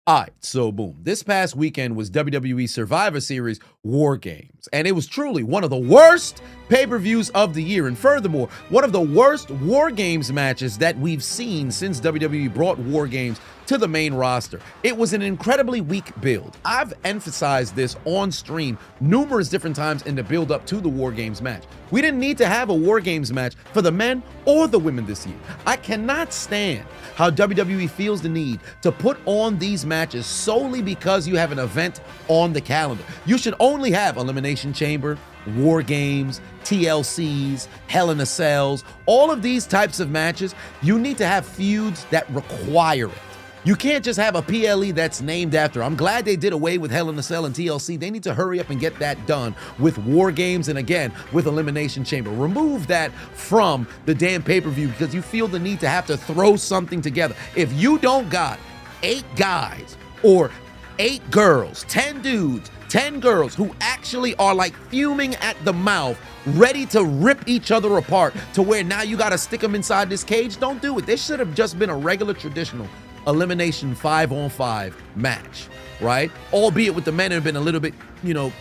All right, so boom. This past weekend was WWE Survivor Series War Games, and it was truly one of the worst pay-per-views of the year, and furthermore, one of the worst War Games matches that we've seen since WWE brought War Games to the main roster. It was an incredibly weak build. I've emphasized this on stream numerous different times in the build up to the War Games match. We didn't need to have a War Games match for the men or the women this year. I cannot stand how WWE feels the need to put on these matches solely because you have an event on the calendar. You should only have Elimination Chamber, War Games, TLCs, Hell in a Cells, all of these types of matches. You need to have feuds that require it. You can't just have a PLE that's named after. I'm glad they did away with Hell in a Cell and TLC. They need to hurry up and get that done with War Games and again with Elimination Chamber. Remove that from the damn pay-per-view because you feel the need to have to throw something together. If you don't got 8 guys or 8 girls, 10 dudes, 10 girls who actually are like fuming at the mouth, ready to rip each other apart to where now you got to stick them inside this cage, don't do it. This should have just been a regular traditional elimination 5-on-5 match, right? Albeit with the men have been a little bit,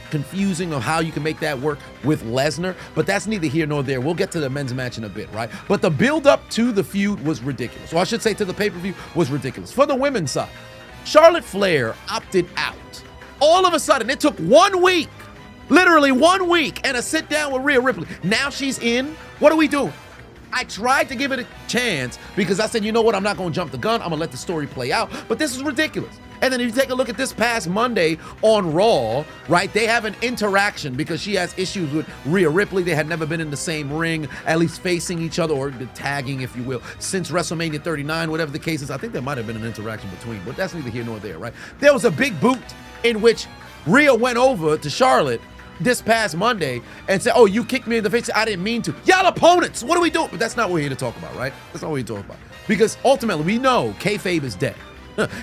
confusing of how you can make that work with Lesnar, but that's neither here nor there. We'll get to the men's match in a bit, right? But the build up to the feud was ridiculous. Or I should say to the pay-per-view was ridiculous. For the women's side, Charlotte Flair opted out. All of a sudden, it took 1 week, literally 1 week, and a sit down with Rhea Ripley. Now she's in. What are we doing? I tried to give it a chance because I said, you know what, I'm not going to jump the gun. I'm going to let the story play out. But this is ridiculous. And then if you take a look at this past Monday on Raw, right, they have an interaction because she has issues with Rhea Ripley. They had never been in the same ring, at least facing each other or tagging, if you will, since WrestleMania 39, whatever the case is. I think there might have been an interaction between, but that's neither here nor there, right? There was a big boot in which Rhea went over to Charlotte this past Monday and said, oh, you kicked me in the face. I didn't mean to. Y'all opponents, what are we doing? But that's not what we're here to talk about, right? That's not what we're talking about. Because ultimately, we know kayfabe is dead.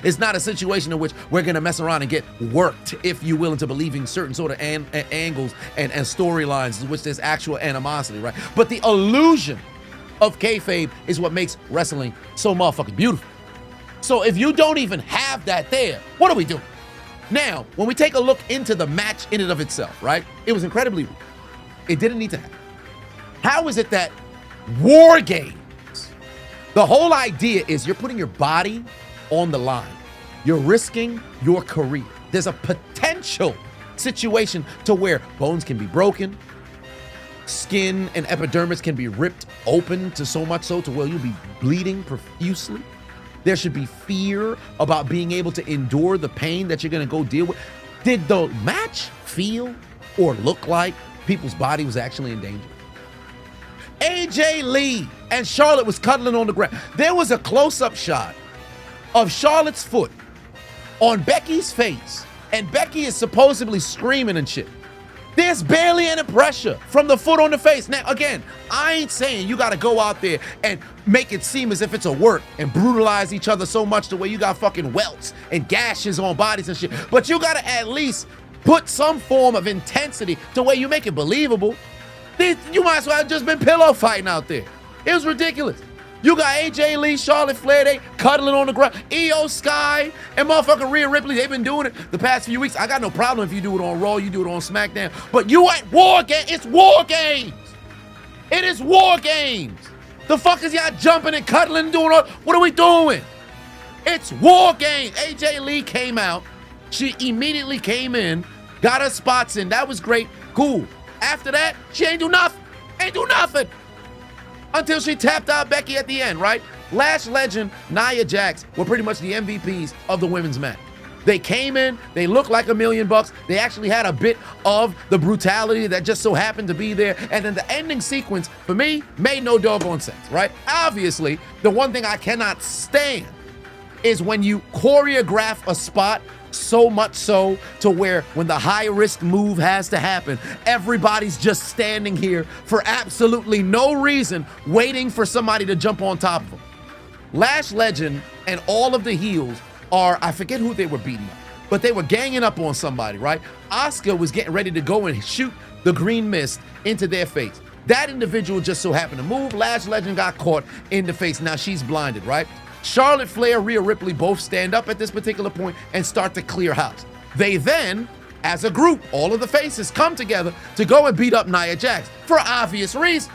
It's not a situation in which we're going to mess around and get worked, if you will, into believing certain sort of angles and storylines in which there's actual animosity, right? But the illusion of kayfabe is what makes wrestling so motherfucking beautiful. So if you don't even have that there, what are we doing? Now, when we take a look into the match in and of itself, right? It was incredibly weak. It didn't need to happen. How is it that War Games, the whole idea is you're putting your body on the line. You're risking your career. There's a potential situation to where bones can be broken, skin and epidermis can be ripped open to so much so to where you'll be bleeding profusely. There should be fear about being able to endure the pain that you're going to go deal with. Did the match feel or look like people's body was actually in danger? AJ Lee and Charlotte was cuddling on the ground. There was a close-up shot of Charlotte's foot on Becky's face, and Becky is supposedly screaming and shit. There's barely any pressure from the foot on the face. Now, again, I ain't saying you got to go out there and make it seem as if it's a work and brutalize each other so much to where you got fucking welts and gashes on bodies and shit. But you got to at least put some form of intensity to where you make it believable. You might as well have just been pillow fighting out there. It was ridiculous. You got AJ Lee, Charlotte Flair, they cuddling on the ground. Io Sky and motherfucking Rhea Ripley, they've been doing it the past few weeks. I got no problem if you do it on Raw, you do it on SmackDown. But you at War Games, it's War Games. It is War Games. The fuck is y'all jumping and cuddling and doing all, what are we doing? It's War Games. AJ Lee came out. She immediately came in, got her spots in. That was great, cool. After that, she ain't do nothing. Ain't do nothing. Until she tapped out Becky at the end, right? Lash Legend, Nia Jax were pretty much the MVPs of the women's match. They came in, they looked like $1 million. They actually had a bit of the brutality that just so happened to be there. And then the ending sequence, for me, made no doggone sense, right? Obviously, the one thing I cannot stand is when you choreograph a spot so much so to where when the high-risk move has to happen, everybody's just standing here for absolutely no reason, waiting for somebody to jump on top of them. Lash Legend and all of the heels are, I forget who they were beating up, but they were ganging up on somebody, right? Asuka was getting ready to go and shoot the green mist into their face. That individual just so happened to move. Lash Legend got caught in the face. Now she's blinded, right? Charlotte Flair, Rhea Ripley both stand up at this particular point and start to clear house. They then, as a group, all of the faces come together to go and beat up Nia Jax for obvious reasons,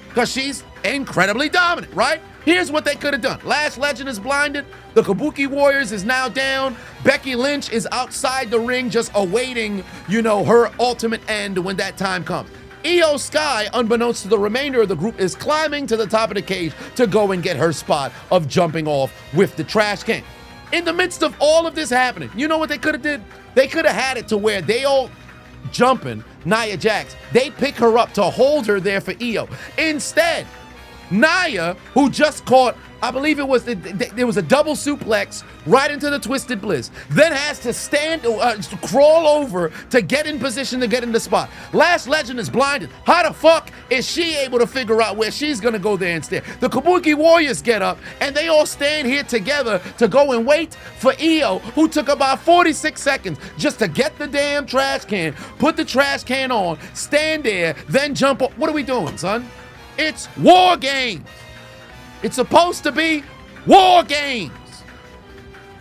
because she's incredibly dominant, right? Here's what they could have done. Lash Legend is blinded. The Kabuki Warriors is now down. Becky Lynch is outside the ring just awaiting, her ultimate end when that time comes. Io Sky, unbeknownst to the remainder of the group, is climbing to the top of the cage to go and get her spot of jumping off with the trash can. In the midst of all of this happening, you know what they could have did? They could have had it to where they all jumping Nia Jax. They pick her up to hold her there for Io. Instead, Nia, who just caught, I believe there was a double suplex right into the Twisted Bliss, then has to crawl over to get in position to get in the spot. Lash Legend is blinded. How the fuck is she able to figure out where she's gonna go there instead? The Kabuki Warriors get up and they all stand here together to go and wait for Io, who took about 46 seconds just to get the damn trash can, put the trash can on, stand there, then jump up. What are we doing, son? It's War Games. It's supposed to be War Games.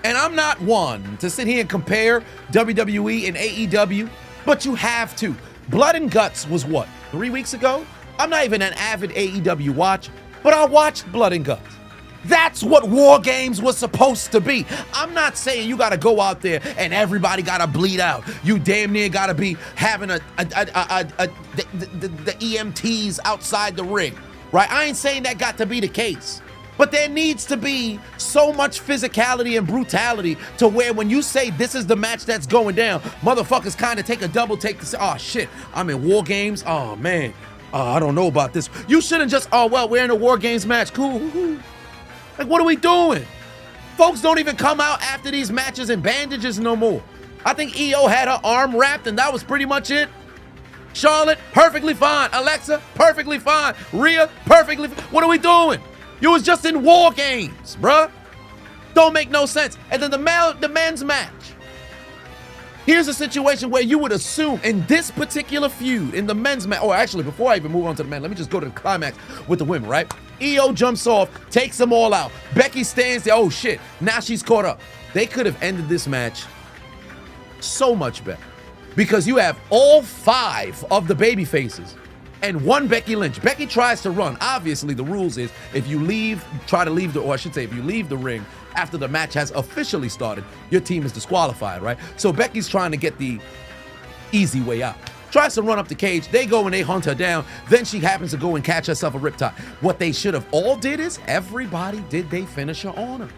And I'm not one to sit here and compare WWE and AEW, but you have to. Blood and Guts was what, 3 weeks ago? I'm not even an avid AEW watcher, but I watched Blood and Guts. That's what War Games was supposed to be. I'm not saying you gotta go out there and everybody gotta bleed out. You damn near gotta be having the EMTs outside the ring, right? I ain't saying that got to be the case. But there needs to be so much physicality and brutality to where when you say this is the match that's going down, motherfuckers kind of take a double take to say, oh shit, I'm in War Games. Oh man, I don't know about this. You shouldn't just, oh well, we're in a War Games match. Cool. Like, what are we doing? Folks don't even come out after these matches in bandages no more. I think Io had her arm wrapped and that was pretty much it. Charlotte, perfectly fine. Alexa, perfectly fine. Rhea, perfectly fine. What are we doing? You was just in War Games, bruh. Don't make no sense. And then the men's match. Here's a situation where you would assume in this particular feud, in the men's match, or actually, before I even move on to the men, let me just go to the climax with the women, right? Io jumps off, takes them all out. Becky stands there, oh shit, now she's caught up. They could have ended this match so much better because you have all 5 of the baby faces and 1 Becky Lynch. Becky tries to run. Obviously, the rules is if you try to leave if you leave the ring after the match has officially started, your team is disqualified, right? So Becky's trying to get the easy way out. Tries to run up the cage. They go and they hunt her down. Then she happens to go and catch herself a riptide. What they should have all did is everybody did they finisher on her.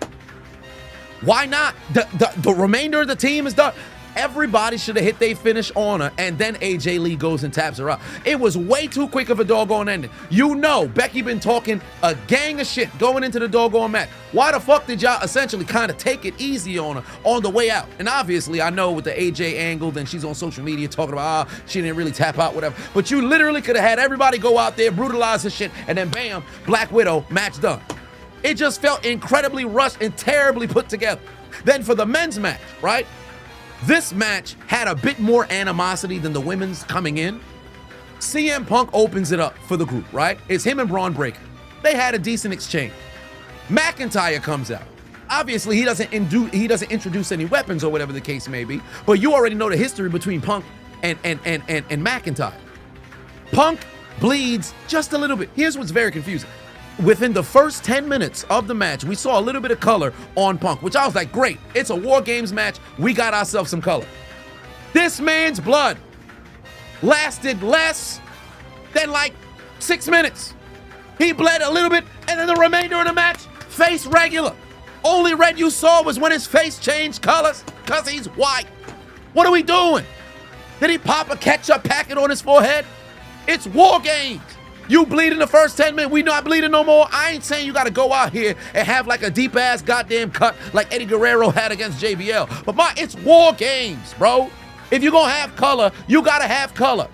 Why not? The remainder of the team is done. Everybody should have hit their finish on her, and then AJ Lee goes and taps her out. It was way too quick of a doggone ending. You know, Becky been talking a gang of shit going into the doggone match. Why the fuck did y'all essentially kind of take it easy on her on the way out? And obviously, I know with the AJ angle, then she's on social media talking about, she didn't really tap out, whatever. But you literally could have had everybody go out there, brutalize her shit, and then bam, Black Widow, match done. It just felt incredibly rushed and terribly put together. Then for the men's match, right? This match had a bit more animosity than the women's coming in. CM Punk opens it up for the group, right? It's him and Braun Breaker. They had a decent exchange. McIntyre comes out. Obviously, he doesn't introduce any weapons or whatever the case may be, but you already know the history between Punk and McIntyre. Punk bleeds just a little bit. Here's what's very confusing. Within the first 10 minutes of the match, we saw a little bit of color on Punk, which I was like, great. It's a War Games match. We got ourselves some color. This man's blood lasted less than like 6 minutes. He bled a little bit, and then the remainder of the match, face regular. Only red you saw was when his face changed colors, because he's white. What are we doing? Did he pop a ketchup packet on his forehead? It's War Games. You bleed in the first 10 minutes. We not bleeding no more. I ain't saying you got to go out here and have like a deep ass goddamn cut like Eddie Guerrero had against JBL. But it's War Games, bro. If you're going to have color, you got to have color.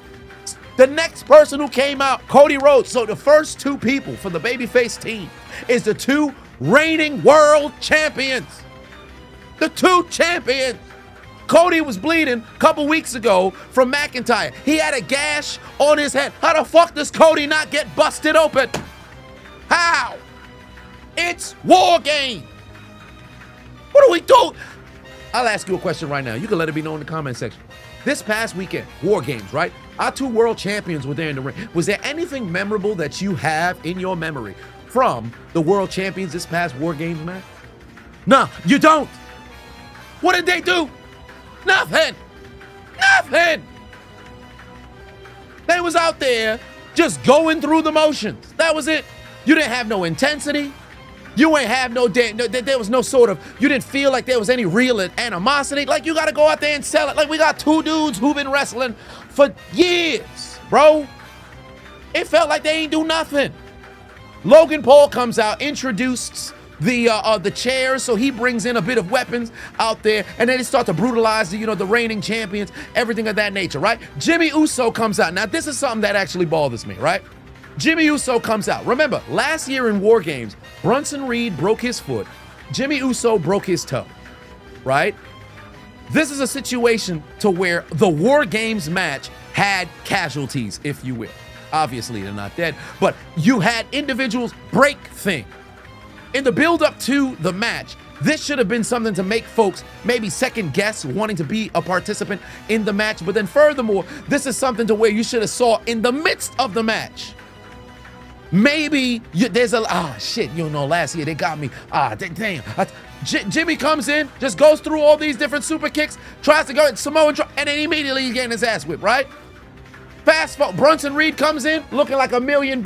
The next person who came out, Cody Rhodes. So the first 2 people for the babyface team is the 2 reigning world champions. The 2 champions. Cody was bleeding a couple weeks ago from McIntyre. He had a gash on his head. How the fuck does Cody not get busted open? How? It's War Games. What do we do? I'll ask you a question right now. You can let it be known in the comment section. This past weekend, War Games, right? Our two world champions were there in the ring. Was there anything memorable that you have in your memory from the world champions this past War Games match? No, you don't. What did they do? Nothing. Nothing. They was out there just going through the motions. That was it. You didn't have no intensity. You ain't have there was no sort of, you didn't feel like there was any real animosity. Like, you got to go out there and sell it. Like, we got two dudes who've been wrestling for years, bro. It felt like they ain't do nothing. Logan Paul comes out, introduced the chairs, so he brings in a bit of weapons out there, and then they start to brutalize the reigning champions, everything of that nature, right? Jimmy Uso comes out. Now, this is something that actually bothers me, right? Jimmy Uso comes out. Remember, last year in War Games, Bronson Reed broke his foot. Jimmy Uso broke his toe, right? This is a situation to where the War Games match had casualties, if you will. Obviously, they're not dead, but you had individuals break things. In the build-up to the match, this should have been something to make folks maybe second guess wanting to be a participant in the match. But then furthermore, this is something to where you should have saw in the midst of the match. Maybe there's last year they got me. Damn. Jimmy comes in, just goes through all these different super kicks, tries to go at Samoan, and then immediately he's getting his ass whipped, right? Fast forward, Bronson Reed comes in looking like $1 million.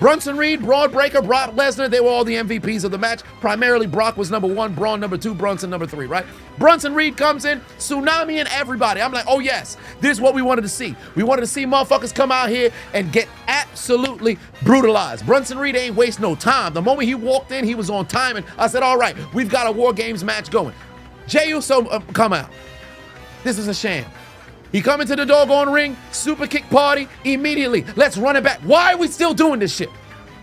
Bronson Reed, Braun Breaker, Brock Lesnar, they were all the MVPs of the match. Primarily, Brock was number 1, Braun number 2, Bronson number 3, right? Bronson Reed comes in, tsunami and everybody. I'm like, oh yes, this is what we wanted to see. We wanted to see motherfuckers come out here and get absolutely brutalized. Bronson Reed ain't waste no time. The moment he walked in, he was on time, and I said, all right, we've got a War Games match going. Jey Uso come out. This is a sham. He come into the doggone ring, super kick party, immediately. Let's run it back. Why are we still doing this shit?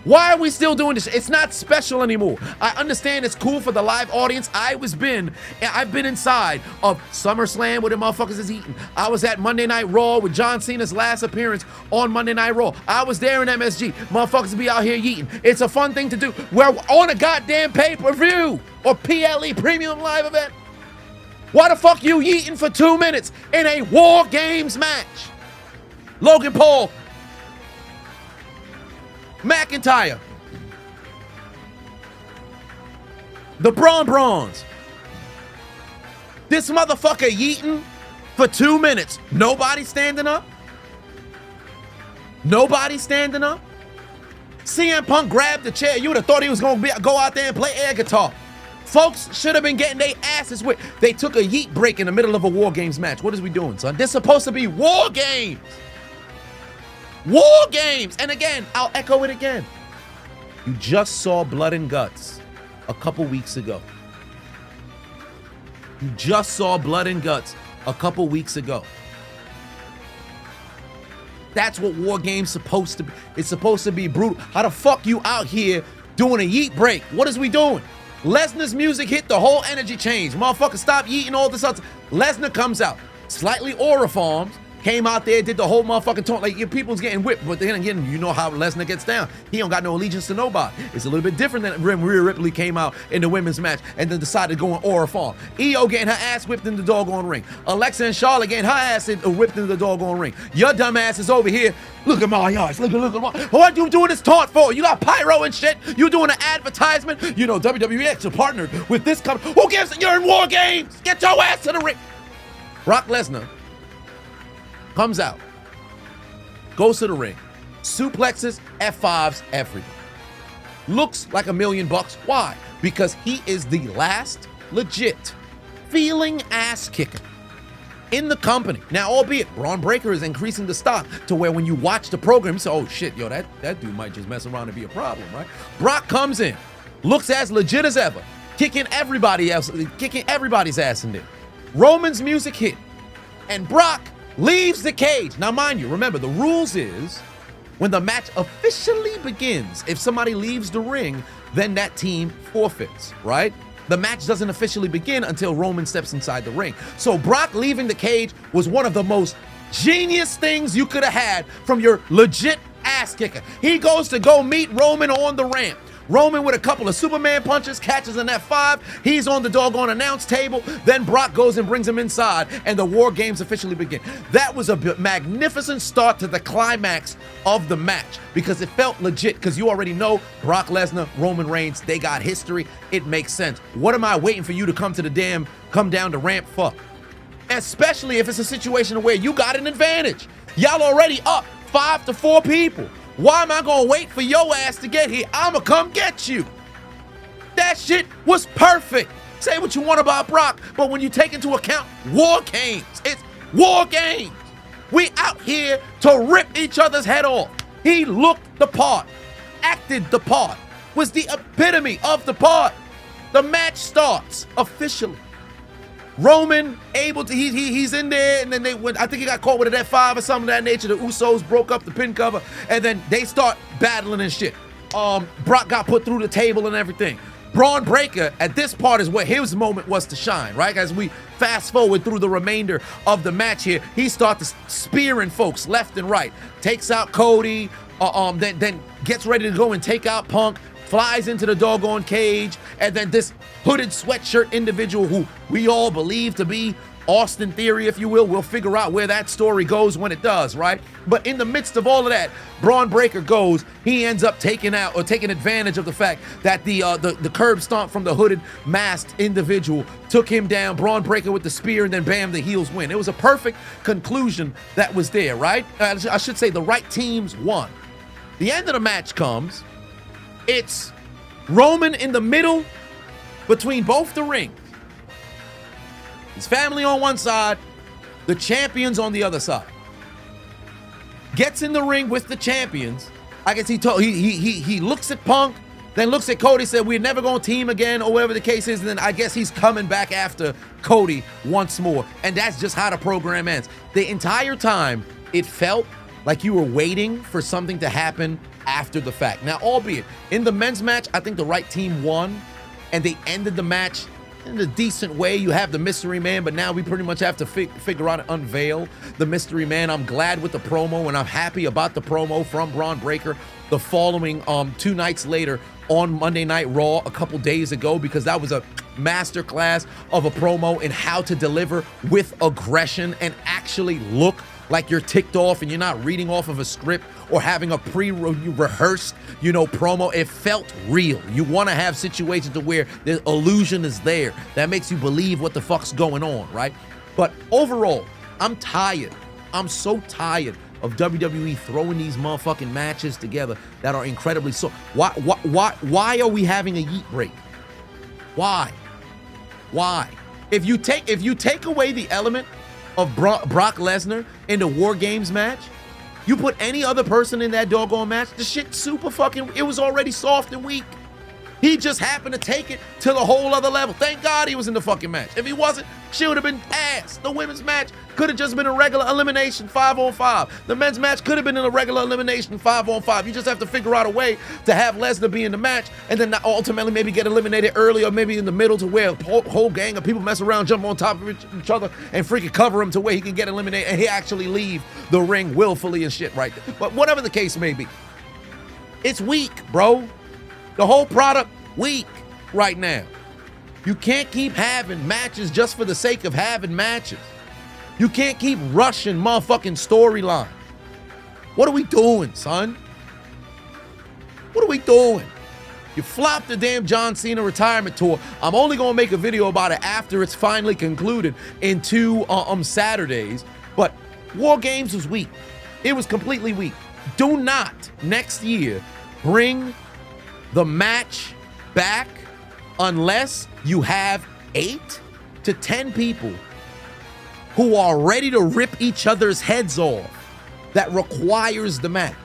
Why are we still doing this shit? It's not special anymore. I understand it's cool for the live audience. I've been inside of SummerSlam where the motherfuckers is eating. I was at Monday Night Raw with John Cena's last appearance on Monday Night Raw. I was there in MSG. Motherfuckers be out here eating. It's a fun thing to do. We're on a goddamn pay-per-view or PLE, Premium Live Event. Why the fuck you yeeting for 2 minutes in a War Games match? Logan Paul, McIntyre, the Brawns. This motherfucker yeeting for 2 minutes. Nobody standing up? Nobody standing up? CM Punk grabbed the chair. You would have thought he was going to go out there and play air guitar. Folks should have been getting their asses whipped. They took a yeet break in the middle of a War Games match. What is we doing, son? This is supposed to be War Games. War Games. And again, I'll echo it again. You just saw Blood and Guts a couple weeks ago. You just saw Blood and Guts a couple weeks ago. That's what War Games supposed to be. It's supposed to be brutal. How the fuck you out here doing a yeet break? What is we doing? Lesnar's music hit, the whole energy changed. Motherfucker, stop yeeting all this other. Lesnar comes out, slightly auriforms, came out there, did the whole motherfucking taunt. Like, your people's getting whipped, but then again, you know how Lesnar gets down. He don't got no allegiance to nobody. It's a little bit different than when Rhea Ripley came out in the women's match and then decided to go on auriform. Io getting her ass whipped in the doggone ring. Alexa and Charlotte getting her ass whipped in the doggone ring. Your dumb ass is over here. Look at my eyes. Look at my. What you doing this taunt for? You got pyro and shit. You doing an advertisement? You know, WWE actually partnered with this company. Who gives? You're in War Games. Get your ass to the ring. Brock Lesnar comes out, goes to the ring, suplexes, F5s, everything. Looks like $1 million. Why? Because he is the last legit feeling ass kicker in the company. Now, albeit Braun Breaker is increasing the stock to where when you watch the program, you say, oh shit, yo, that dude might just mess around and be a problem, right? Brock comes in, looks as legit as ever, kicking everybody's ass in there. Roman's music hit, and Brock leaves the cage. Now, mind you, remember, the rules is when the match officially begins, if somebody leaves the ring, then that team forfeits, right? The match doesn't officially begin until Roman steps inside the ring. So Brock leaving the cage was one of the most genius things you could have had from your legit ass kicker. He goes to go meet Roman on the ramp. Roman with a couple of Superman punches, catches an F5. He's on the doggone announce table. Then Brock goes and brings him inside, and the War Games officially begin. That was a magnificent start to the climax of the match because it felt legit because you already know Brock Lesnar, Roman Reigns, they got history. It makes sense. What am I waiting for you to come down to ramp for? Especially if it's a situation where you got an advantage. Y'all already up 5-4 people. Why am I gonna wait for your ass to get here? I'ma come get you. That shit was perfect. Say what you want about Brock, but when you take into account War Games, it's War Games. We out here to rip each other's head off. He looked the part, acted the part, was the epitome of the part. The match starts officially. Roman able to, he's in there, and then they went, I think he got caught with an F5 or something of that nature. The Usos broke up the pin cover, and then they start battling and shit. Brock got put through the table and everything. Braun Breaker, at this part, is where his moment was to shine, right? As we fast forward through the remainder of the match here, he starts spearing folks left and right. Takes out Cody, then gets ready to go and take out Punk, flies into the doggone cage, and then this hooded sweatshirt individual who we all believe to be Austin Theory, if you will. We'll figure out where that story goes when it does, right? But in the midst of all of that, Braun Breaker goes, he ends up taking advantage of the fact that the curb stomp from the hooded masked individual took him down. Braun Breaker with the spear, and then bam, the heels win. It was a perfect conclusion that was there, right? I should say the right teams won. The end of the match comes. It's Roman in the middle between both the rings. His family on one side, the champions on the other side. Gets in the ring with the champions. I guess he looks at Punk, then looks at Cody, said we're never gonna team again, or whatever the case is, and then I guess he's coming back after Cody once more. And that's just how the program ends. The entire time, it felt like you were waiting for something to happen after the fact. Now, albeit, in the men's match, I think the right team won, and they ended the match in a decent way. You have the mystery man, but now we pretty much have to figure out and unveil the mystery man. I'm glad with the promo, and I'm happy about the promo from Braun Breaker the following 2 nights later on Monday Night Raw a couple days ago, because that was a masterclass of a promo in how to deliver with aggression and actually look like you're ticked off and you're not reading off of a script or having a pre-rehearsed, promo. It felt real. You want to have situations to where the illusion is there. That makes you believe what the fuck's going on, right? But overall, I'm tired. I'm so tired of WWE throwing these motherfucking matches together that are incredibly so. Why are we having a yeet break? Why? If you take away the element of Brock Lesnar in the War Games match, you put any other person in that doggone match, the shit super fucking, it was already soft and weak. He just happened to take it to the whole other level. Thank God he was in the fucking match. If he wasn't, she would have been ass. The women's match could have just been a regular elimination 5-on-5. The men's match could have been in a regular elimination 5-on-5. You just have to figure out a way to have Lesnar be in the match and then ultimately maybe get eliminated early or maybe in the middle to where a whole gang of people mess around, jump on top of each other and freaking cover him to where he can get eliminated and he actually leave the ring willfully and shit right there. But whatever the case may be, it's weak, bro. The whole product, weak right now. You can't keep having matches just for the sake of having matches. You can't keep rushing motherfucking storyline. What are we doing, son? What are we doing? You flopped the damn John Cena retirement tour. I'm only gonna make a video about it after it's finally concluded in 2 Saturdays. But War Games was weak. It was completely weak. Do not next year bring the match back unless you have 8 to 10 people who are ready to rip each other's heads off. That requires the match.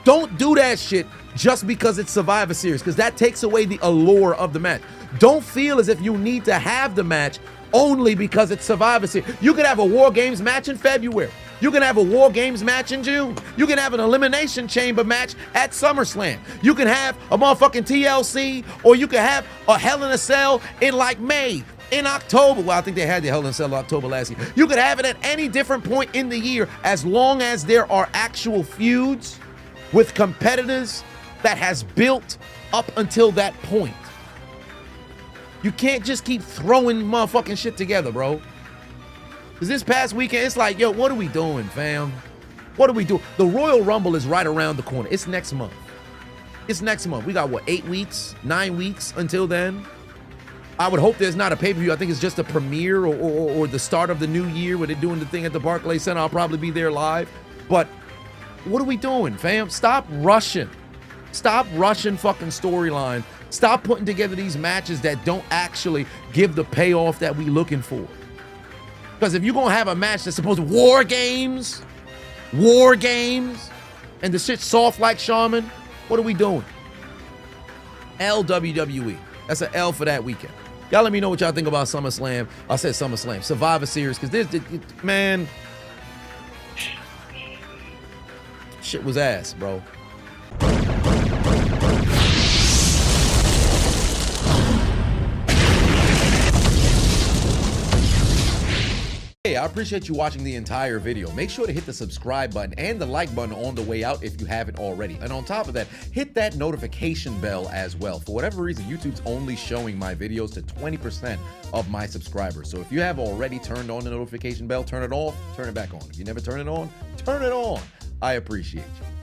Don't do that shit just because it's Survivor Series, because that takes away the allure of the match. Don't feel as if you need to have the match only because it's Survivor Series. You could have a War Games match in February. You can have a War Games match in June. You can have an Elimination Chamber match at SummerSlam. You can have a motherfucking TLC, or you can have a Hell in a Cell in like May, in October. Well, I think they had the Hell in a Cell in October last year. You could have it at any different point in the year as long as there are actual feuds with competitors that has built up until that point. You can't just keep throwing motherfucking shit together, bro. Because this past weekend, it's like, yo, what are we doing, fam? What are we doing? The Royal Rumble is right around the corner. It's next month. It's next month. We got, what, 8 weeks, 9 weeks until then? I would hope there's not a pay-per-view. I think it's just a premiere or the start of the new year where they're doing the thing at the Barclays Center. I'll probably be there live. But what are we doing, fam? Stop rushing. Stop rushing fucking storyline. Stop putting together these matches that don't actually give the payoff that we looking for. Because if you're going to have a match that's supposed to war games, and the shit's soft like Shaman, what are we doing? LWWE. That's an L for that weekend. Y'all let me know what y'all think about SummerSlam. I said SummerSlam. Survivor Series, because this, man, shit was ass, bro. Hey, I appreciate you watching the entire video. Make sure to hit the subscribe button and the like button on the way out if you haven't already. And on top of that, hit that notification bell as well. For whatever reason, YouTube's only showing my videos to 20% of my subscribers. So if you have already turned on the notification bell, turn it off, turn it back on. If you never turn it on, turn it on. I appreciate you.